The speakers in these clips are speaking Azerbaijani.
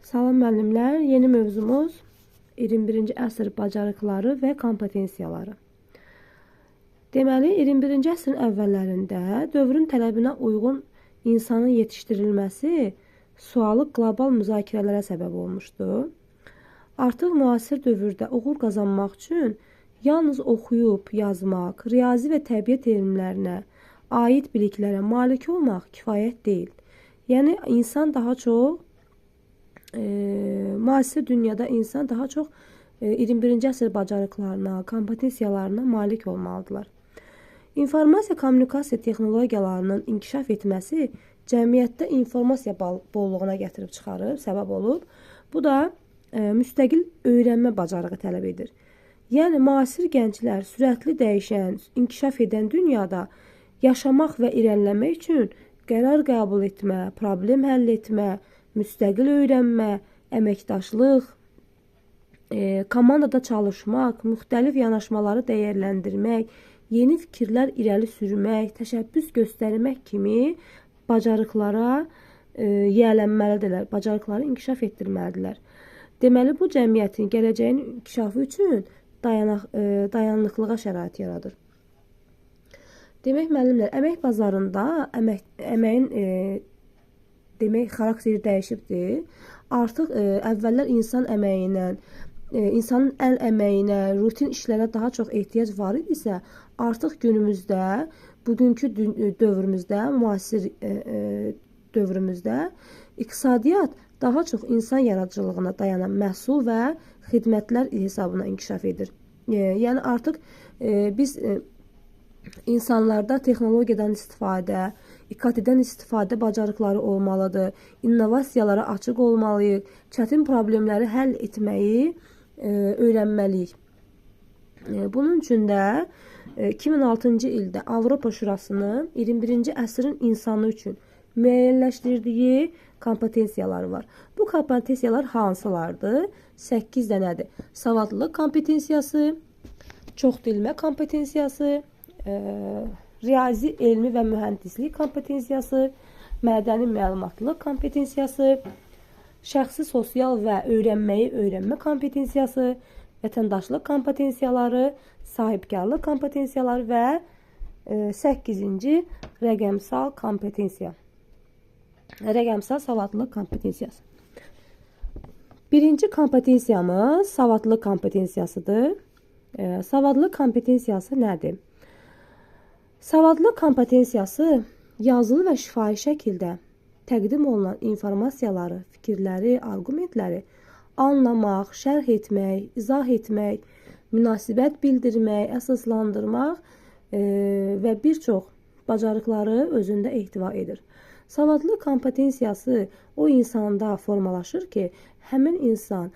Salam müəllimlər, yeni mövzumuz 21-ci əsr bacarıqları və kompetensiyaları. Deməli, 21-ci əsrin əvvəllərində dövrün tələbinə uyğun insanın yetişdirilməsi sualı qlobal müzakirələrə səbəb olmuşdu. Artıq müasir dövrdə uğur qazanmaq üçün yalnız oxuyub, yazmaq, riyazi və təbiət elmlərinə aid biliklərə malik olmaq kifayət deyil. Yəni, insan daha çox müasir dünyada insan daha çox 21-ci əsr bacarıqlarına, kompetensiyalarına malik olmalıdırlar. İnformasiya kommunikasiya texnologiyalarının inkişaf etməsi cəmiyyətdə informasiya bolluğuna gətirib çıxarıb, səbəb olub. Bu da müstəqil öyrənmə bacarığı tələb edir. Yəni, müasir gənclər sürətli dəyişən, inkişaf edən dünyada yaşamaq və irəliləmək üçün qərar qəbul etmə, problem həll etmə, müstəqil öyrənmə, əməkdaşlıq, komandada çalışmaq, müxtəlif yanaşmaları dəyərləndirmək, yeni fikirlər irəli sürmək, təşəbbüs göstərmək kimi bacarıqlara yiyələnməlidirlər, bacarıqları inkişaf etdirməlidirlər. Deməli, bu cəmiyyətin gələcəyin inkişafı üçün dayanıqlığa şərait yaradır. Demək, müəllimlər, əmək bazarında əməyin demək, xarakteri dəyişibdir. Artıq əvvəllər insanın əl əməyinə, rutin işlərə daha çox ehtiyac var idisə, artıq günümüzdə, bugünkü dövrümüzdə, müasir dövrümüzdə iqtisadiyyat daha çox insan yaradıcılığına dayanan məhsul və xidmətlər hesabına inkişaf edir. Yəni, artıq biz İnsanlarda texnologiyadan istifadə, İKT-dən istifadə bacarıqları olmalıdır, innovasiyalara açıq olmalıyıq, çətin problemləri həll etməyi öyrənməliyik. Bunun üçün də 2006-cı ildə Avropa Şurasının 21-ci əsrin insanı üçün müəyyənləşdirdiyi kompetensiyaları var. Bu kompetensiyalar hansılardır? 8 dənədir. Savadlılıq kompetensiyası, çoxdilmə kompetensiyası, riyazi, elmi və mühəndislik kompetensiyası, mədəni məlumatlılıq kompetensiyası, şəxsi sosial və öyrənmə kompetensiyası, vətəndaşlıq kompetensiyaları, sahibkarlıq kompetensiyaları və 8-ci rəqəmsal kompetensiya. Rəqəmsal savadlılıq kompetensiyası. Birinci kompetensiyamız savadlılıq kompetensiyasıdır. Savadlılıq kompetensiyası nədir? Savadlılıq kompetensiyası yazılı və şifahi şəkildə təqdim olunan informasiyaları, fikirləri, arqumentləri anlamaq, şərh etmək, izah etmək, münasibət bildirmək, əsaslandırmaq və bir çox bacarıqları özündə ehtiva edir. Savadlılıq kompetensiyası o insanda formalaşır ki, həmin insan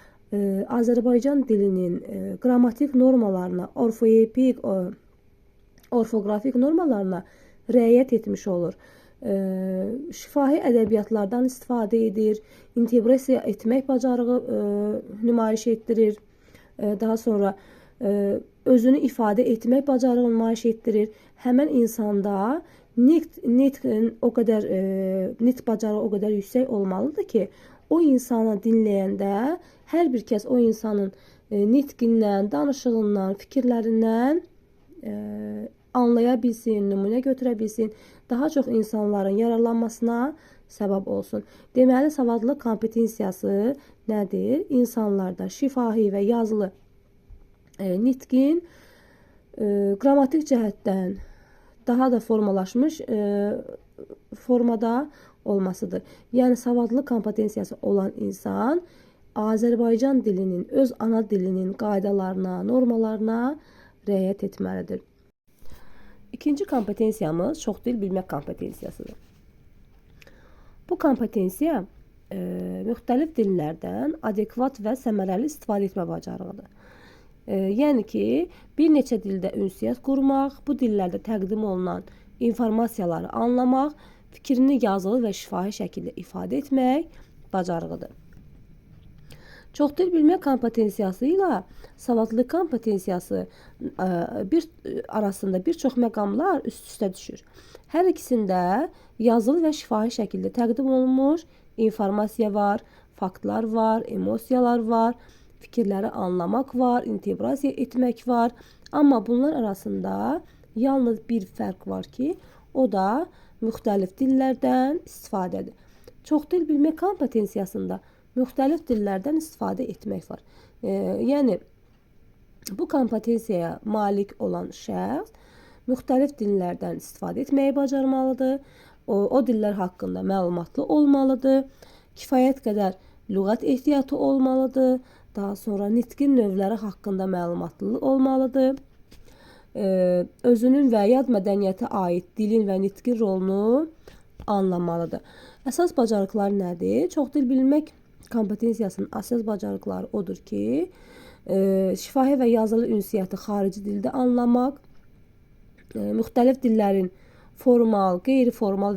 Azərbaycan dilinin qrammatik normalarına, orfoqrafik normalarına riayət etmiş olur. Şifahi ədəbiyyatlardan istifadə edir, inteqrasiya etmək bacarığı nümayiş etdirir. Daha sonra özünü ifadə etmək bacarığı nümayiş etdirir. Həmin insanda nitq bacarığı o qədər yüksək olmalıdır ki, o insanı dinləyəndə hər bir kəs o insanın nitqindən, danışığından, fikirlərindən anlaya bilsin, nümunə götürə bilsin, daha çox insanların yararlanmasına səbəb olsun. Deməli, savadlılıq kompetensiyası nədir? İnsanlarda şifahi və yazılı nitqin qrammatik cəhətdən daha da formalaşmış formada olmasıdır. Yəni, savadlılıq kompetensiyası olan insan Azərbaycan dilinin, öz ana dilinin qaydalarına, normalarına riayət etməlidir. İkinci kompetensiyamız çoxdil bilmək kompetensiyasıdır. Bu kompetensiya müxtəlif dillərdən adekvat və səmərəli istifadə etmə bacarığıdır. Yəni ki, bir neçə dildə ünsiyyət qurmaq, bu dillərdə təqdim olunan informasiyaları anlamaq, fikrini yazılı və şifahi şəkildə ifadə etmək bacarığıdır. Çoxdil bilmə kompetensiyası ilə savadlılıq kompetensiyası arasında bir çox məqamlar üst-üstə düşür. Hər ikisində yazılı və şifahi şəkildə təqdim olunmuş informasiya var, faktlar var, emosiyalar var, fikirləri anlamaq var, inteqrasiya etmək var. Amma bunlar arasında yalnız bir fərq var ki, o da müxtəlif dillərdən istifadədir. Çoxdil bilmə kompetensiyasında müxtəlif dillərdən istifadə etmək var. Yəni, bu kompetensiyaya malik olan şəxs müxtəlif dillərdən istifadə etməyi bacarmalıdır. O dillər haqqında məlumatlı olmalıdır. Kifayət qədər lüğət ehtiyatı olmalıdır. Daha sonra nitqin növləri haqqında məlumatlı olmalıdır. Özünün və yad mədəniyyətə aid dilin və nitqin rolunu anlamalıdır. Əsas bacarıqlar nədir? Çoxdil bilmək kompetensiyasının əsas bacarıqları odur ki, şifahi və yazılı ünsiyyəti xarici dildə anlamaq, müxtəlif dillərin formal, qeyri-formal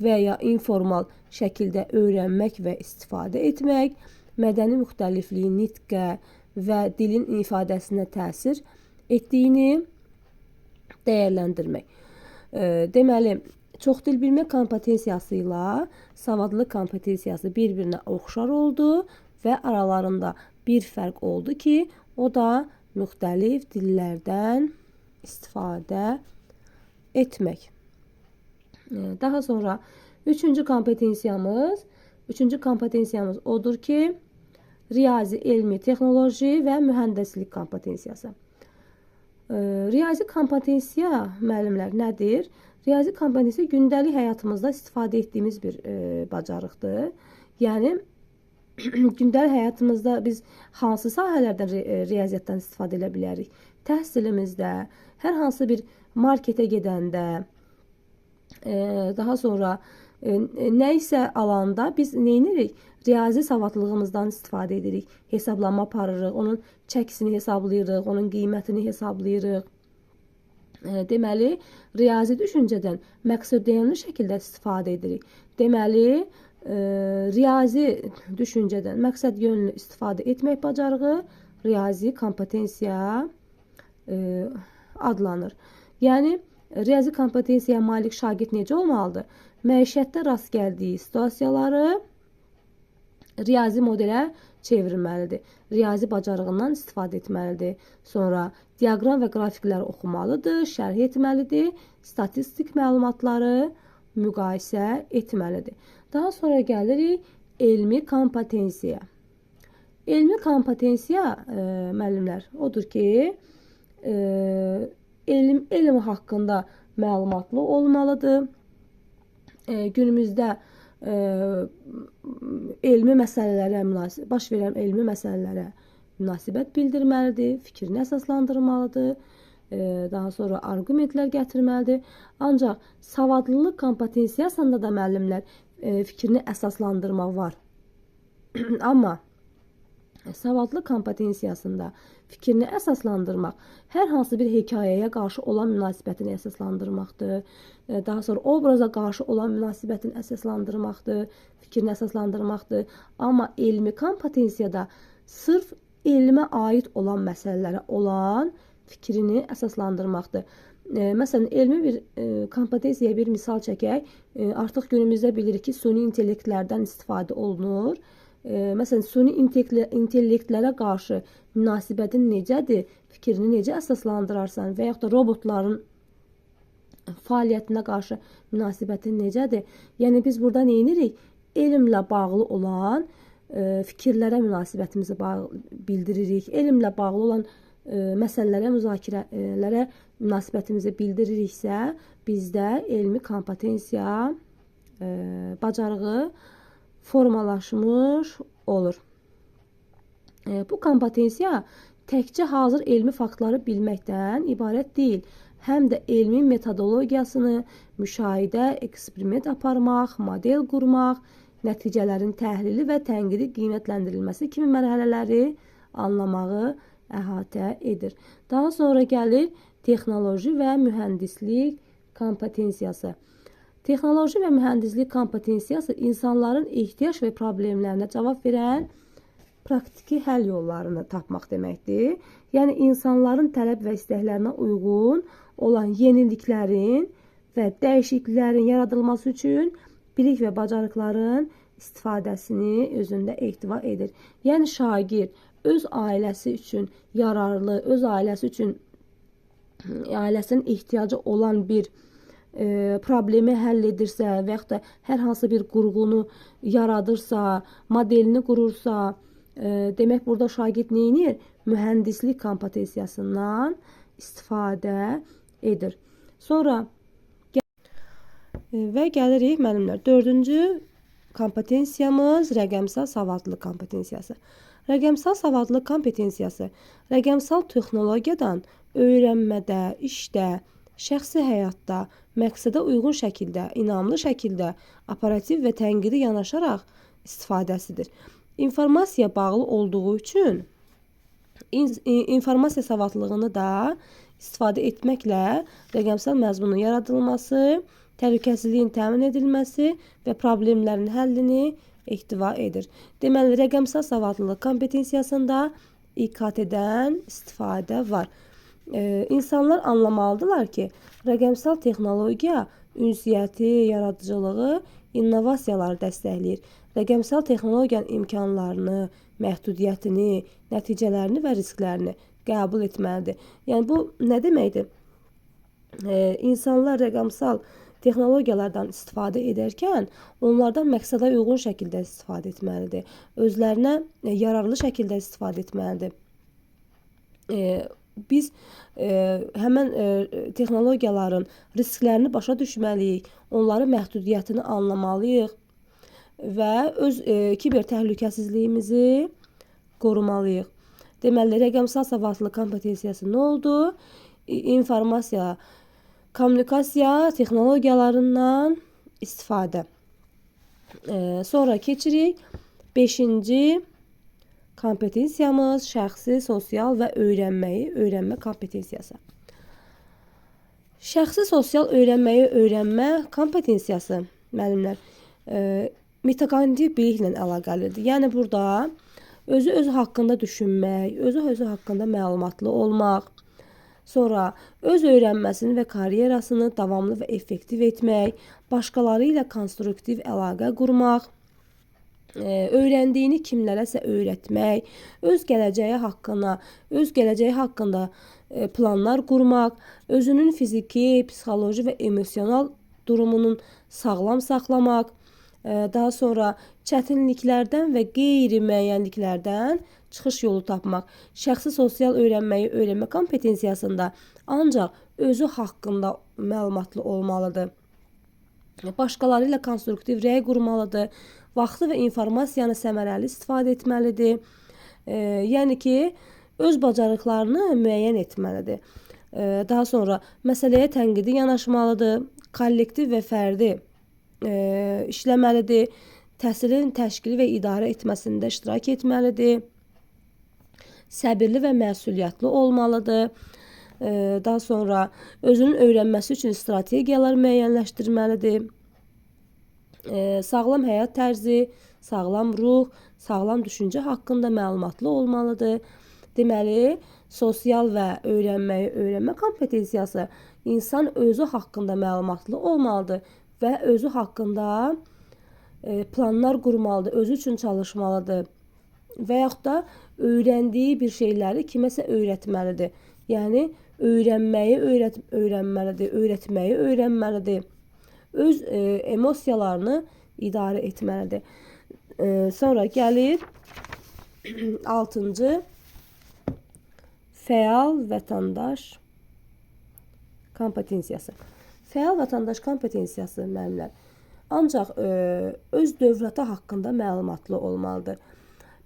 və ya informal şəkildə öyrənmək və istifadə etmək, mədəni müxtəlifliyin nitqə və dilin ifadəsinə təsir etdiyini dəyərləndirmək. Deməli, çoxdil bilmə kompetensiyası ilə savadlılıq kompetensiyası bir-birinə oxşar oldu və aralarında bir fərq oldu ki, o da müxtəlif dillərdən istifadə etmək. Daha sonra üçüncü kompetensiyamız odur ki, riyazi, elmi, texnoloji və mühəndislik kompetensiyası. Riyazi kompetensiya, müəllimlər, nədir? Riyazi kompetensiya gündəlik həyatımızda istifadə etdiyimiz bir bacarıqdır. Yəni, gündəlik həyatımızda biz hansı sahələrdən riyaziyyatdan istifadə edə bilərik? Təhsilimizdə, hər hansı bir marketə gedəndə, daha sonra nə isə alanda biz nə edirik? Riyazi savadlılığımızdan istifadə edirik. Hesablama aparırıq, onun çəkisini hesablayırıq, onun qiymətini hesablayırıq. Deməli, riyazi düşüncədən məqsədyönlü şəkildə istifadə edirik. Deməli, riyazi düşüncədən məqsədyönlü istifadə etmək bacarığı riyazi kompetensiya adlanır. Yəni, riyazi kompetensiyaya malik şagird necə olmalıdır? Məişətdə rast gəldiyi situasiyaları riyazi modelə çevirməlidir. Riyazi bacarığından istifadə etməlidir. Sonra diaqram və qrafikləri oxumalıdır, şərh etməlidir, statistik məlumatları müqayisə etməlidir. Daha sonra gəlirik elmi kompetensiya. Elmi kompetensiya, müəllimlər, odur ki, elm haqqında məlumatlı olmalıdır. Günümüzdə baş verən elmi məsələlərə münasibət bildirməlidir, fikrini əsaslandırmalıdır, daha sonra arqumentlər gətirməlidir. Ancaq savadlılıq kompetensiyasında da müəllimlər fikrini əsaslandırmaq var. Amma savadlılıq kompetensiyasında fikrini əsaslandırmaq hər hansı bir hekayəyə qarşı olan münasibətini əsaslandırmaqdır. Daha sonra obraza qarşı olan münasibətini əsaslandırmaqdır, fikrini əsaslandırmaqdır. Amma elmi kompetensiyada sırf elmə aid olan məsələlərə olan fikrini əsaslandırmaqdır. Məsələn, elmi bir kompetensiyaya bir misal çəkək. Artıq günümüzdə bilirik ki, süni intellektlərdən istifadə olunur. Məsələn, süni intellektlərə qarşı münasibətin necədir, fikrini necə əsaslandırarsan və yaxud da robotların fəaliyyətinə qarşı münasibətin necədir? Yəni, biz burada nə edirik? Elmlə bağlı olan fikirlərə münasibətimizi bildiririk. Elmlə bağlı olan məsələlərə, müzakirələrə münasibətimizi bildiririksə, bizdə elmi kompetensiya bacarığı formalaşmış olur. Bu kompetensiya təkcə hazır elmi faktları bilməkdən ibarət deyil. Həm də elmin metodologiyasını, müşahidə, eksperiment aparmaq, model qurmaq, nəticələrin təhlili və tənqidi qiymətləndirilməsi kimi mərhələləri anlamağı əhatə edir. Daha sonra gəlir texnoloji və mühəndislik kompetensiyası. Texnoloji və mühəndislik kompetensiyası insanların ehtiyac və problemlərinə cavab verən praktiki həll yollarını tapmaq deməkdir. Yəni, insanların tələb və istəklərinə uyğun olan yeniliklərin və dəyişikliklərin yaradılması üçün bilik və bacarıqların istifadəsini özündə ehtiva edir. Yəni şagird öz ailəsi üçün yararlı, öz ailəsi üçün ailəsinin ehtiyacı olan bir problemi həll edirsə və yaxud da hər hansı bir qurğunu yaradırsa, modelini qurursa, demək burada şagird nə edir? Mühəndislik kompetensiyasından istifadə edir. Sonra və gəlirik müəllimlər. 4-cü kompetensiyamız rəqəmsal savadlılıq kompetensiyası. Rəqəmsal savadlılıq kompetensiyası rəqəmsal texnologiyadan öyrənmədə, işdə, şəxsi həyatda, məqsədə uyğun şəkildə, inamlı şəkildə, operativ və tənqidi yanaşaraq istifadəsidir. İnformasiya bağlı olduğu üçün informasiya savadlılığını da istifadə etməklə rəqəmsal məzmunun yaradılması, təhlükəsizliyin təmin edilməsi və problemlərin həllini ehtiva edir. Deməli, rəqəmsal savadlılıq kompetensiyasında İKT-dən istifadə var. İnsanlar anlamalıdırlar ki, rəqəmsal texnologiya ünsiyyəti, yaradıcılığı, innovasiyaları dəstəkləyir. Rəqəmsal texnologiyanın imkanlarını, məhdudiyyətini, nəticələrini və risklərini qəbul etməlidir. Yəni, bu nə deməkdir? İnsanlar rəqəmsal texnologiyalardan istifadə edərkən onlardan məqsədə uyğun şəkildə istifadə etməlidir. Özlərinə yararlı şəkildə istifadə etməlidir. Biz həmən texnologiyaların risklərini başa düşməliyik, onların məhdudiyyətini anlamalıyıq və öz kiber təhlükəsizliyimizi qorumalıyıq. Deməli, rəqəmsal savadlılıq kompetensiyası nə oldu? İnformasiya, kommunikasiya texnologiyalarından istifadə. Sonra keçirik 5-ci kompetensiyamız şəxsi, sosial və öyrənmə kompetensiyası. Şəxsi, sosial öyrənmə kompetensiyası müəllimlər metaqognitiv biliklə əlaqəlidir. Yəni burada özü haqqında düşünmək, özü haqqında məlumatlı olmaq, sonra öz öyrənməsini və karyerasını davamlı və effektiv etmək, başqaları ilə konstruktiv əlaqə qurmaq, öyrəndiyini kimlərəsə öyrətmək, öz gələcəyi haqqında planlar qurmaq, özünün fiziki, psixoloji və emosional durumunun sağlam saxlamaq, daha sonra çətinliklərdən və qeyri-müəyyənliklərdən çıxış yolu tapmaq. Şəxsi sosial öyrənmə kompetensiyasında ancaq özü haqqında məlumatlı olmalıdır. Başqaları ilə konstruktiv rəy qurmalıdır. Vaxtı və informasiyanı səmərəli istifadə etməlidir. Yəni ki, öz bacarıqlarını müəyyən etməlidir. Daha sonra məsələyə tənqidi yanaşmalıdır. Kollektiv və fərdi işləməlidir. Təhsilin təşkili və idarə etməsində iştirak etməlidir. Səbirli və məsuliyyətli olmalıdır. Daha sonra özünün öyrənməsi üçün strategiyalar müəyyənləşdirməlidir. Sağlam həyat tərzi, sağlam ruh, sağlam düşüncə haqqında məlumatlı olmalıdır. Deməli, sosial və öyrənmə kompetensiyası insan özü haqqında məlumatlı olmalıdır və özü haqqında planlar qurmalıdır, özü üçün çalışmalıdır və yaxud da öyrəndiyi bir şeyləri kiməsə öyrətməlidir. Yəni, öyrənməyi öyrətməlidir. Öz emosiyalarını idarə etməlidir. Sonra gəlir 6-cı fəal vətəndaş kompetensiyası. Fəal vətəndaş kompetensiyası müəllimlər ancaq öz dövləti haqqında məlumatlı olmalıdır.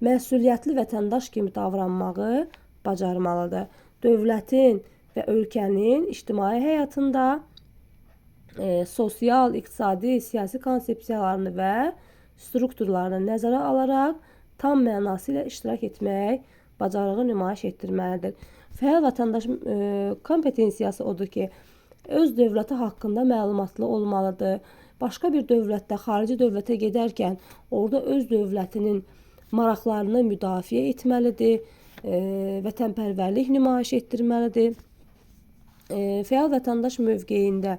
Məsuliyyətli vətəndaş kimi davranmağı bacarmalıdır. Dövlətin və ölkənin ictimai həyatında sosial, iqtisadi, siyasi konsepsiyalarını və strukturlarını nəzərə alaraq tam mənası ilə iştirak etmək bacarığı nümayiş etdirməlidir. Fəal vətəndaş kompetensiyası odur ki, öz dövləti haqqında məlumatlı olmalıdır. Başqa bir dövlətdə, xarici dövlətə gedərkən orada öz dövlətinin maraqlarını müdafiə etməlidir, vətənpərvərlik nümayiş etdirməlidir. Fəal vətəndaş mövqeyində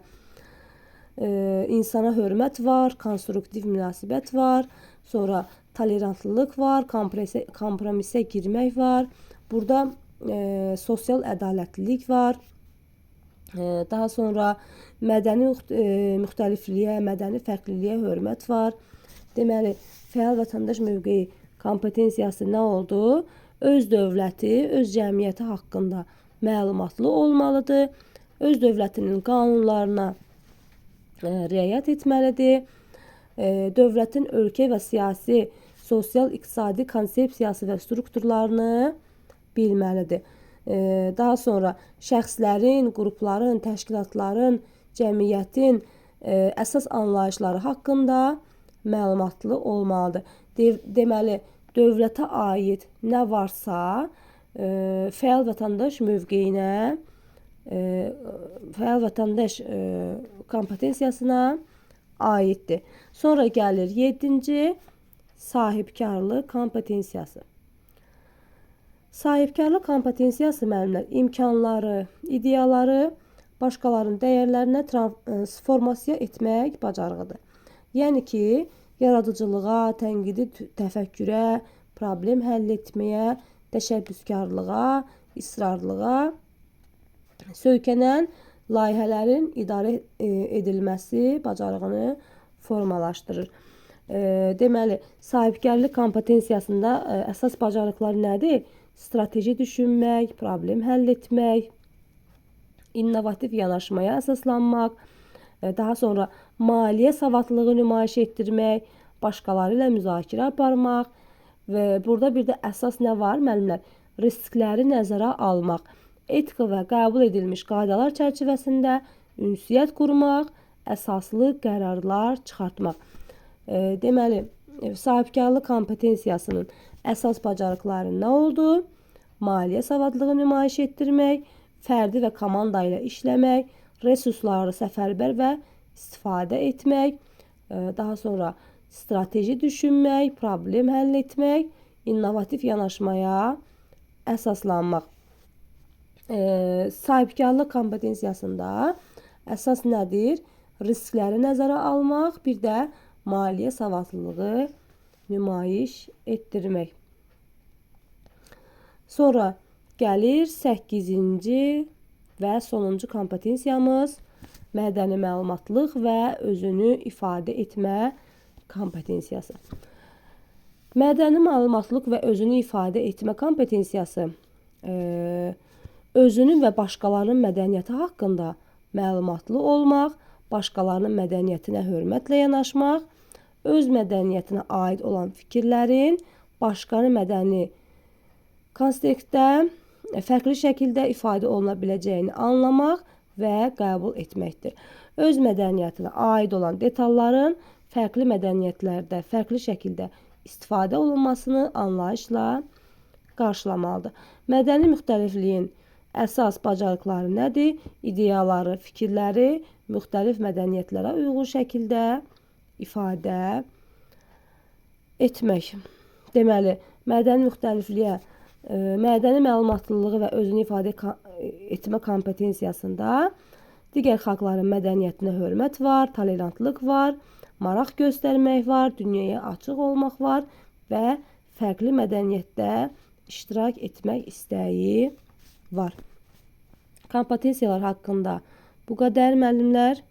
insana hörmət var, konstruktiv münasibət var, Sonra tolerantlılıq var, kompromisə girmək var. Burada sosial ədalətlilik var. Daha sonra mədəni müxtəlifliyə, mədəni fərqliliyə hörmət var. Deməli, fəal vətəndaş mövqeyi kompetensiyası nə oldu? Öz dövləti, öz cəmiyyəti haqqında məlumatlı olmalıdır. Öz dövlətinin qanunlarına riayət etməlidir. Dövlətin ölkə və siyasi, sosial, iqtisadi konsepsiyası və strukturlarını bilməlidir. Daha sonra şəxslərin, qrupların, təşkilatların, cəmiyyətin əsas anlayışları haqqında məlumatlı olmalıdır. Deməli, dövlətə aid nə varsa fəal vətəndaş mövqeyinə, fəal vətəndaş kompetensiyasına aiddir. Sonra gəlir 7-ci sahibkarlıq kompetensiyası. Sahibkarlıq kompetensiyası müəllimlər imkanları, ideyaları başqalarının dəyərlərinə transformasiya etmək bacarığıdır. Yəni ki, yaradıcılığa, tənqidi təfəkkürə, problem həll etməyə, təşəbbüskarlığa, israrlığa söykənən layihələrin idarə edilməsi bacarığını formalaşdırır. Deməli, sahibkarlıq kompetensiyasında əsas bacarıqlar nədir? Strateji düşünmək, problem həll etmək, innovativ yanaşmaya əsaslanmaq, daha sonra maliyyə savadlılığı nümayiş etdirmək, başqaları ilə müzakirə aparmaq və burada bir də əsas nə var müəllimlər? Riskləri nəzərə almaq, etika və qəbul edilmiş qaydalar çərçivəsində ünsiyyət qurmaq, əsaslı qərarlar çıxartmaq. Deməli, sahibkarlıq kompetensiyasının əsas bacarıqları nə oldu? Maliyyə savadlığı nümayiş etdirmək, fərdi və komanda ilə işləmək, resursları səfərbər və istifadə etmək, daha sonra strateji düşünmək, problem həll etmək, innovativ yanaşmaya əsaslanmaq. Sahibkarlıq kompetensiyasında əsas nədir? Riskləri nəzərə almaq, bir də maliyyə savadlılığı nümayiş etdirmək. Sonra gəlir 8-ci və sonuncu kompetensiyamız mədəni məlumatlıq və özünü ifadə etmə kompetensiyası. Mədəni məlumatlıq və özünü ifadə etmə kompetensiyası özünün və başqalarının mədəniyyəti haqqında məlumatlı olmaq, başqalarının mədəniyyətinə hörmətlə yanaşmaq, öz mədəniyyətinə aid olan fikirlərin başqanın mədəni kontekstdə fərqli şəkildə ifadə oluna biləcəyini anlamaq və qəbul etməkdir. Öz mədəniyyətinə aid olan detalların fərqli mədəniyyətlərdə fərqli şəkildə istifadə olunmasını anlayışla qarşılamalıdır. Mədəni müxtəlifliyin əsas bacarıqları nədir? İdeyaları, fikirləri müxtəlif mədəniyyətlərə uyğun şəkildə ifadə etmək. Deməli, mədəni müxtəlifliyə, mədəni məlumatlılığı və özünü ifadə etmə kompetensiyasında digər xalqların mədəniyyətinə hörmət var, tolerantlıq var, maraq göstərmək var, dünyaya açıq olmaq var və fərqli mədəniyyətdə iştirak etmək istəyi var. Kompetensiyalar haqqında bu qədər müəllimlər.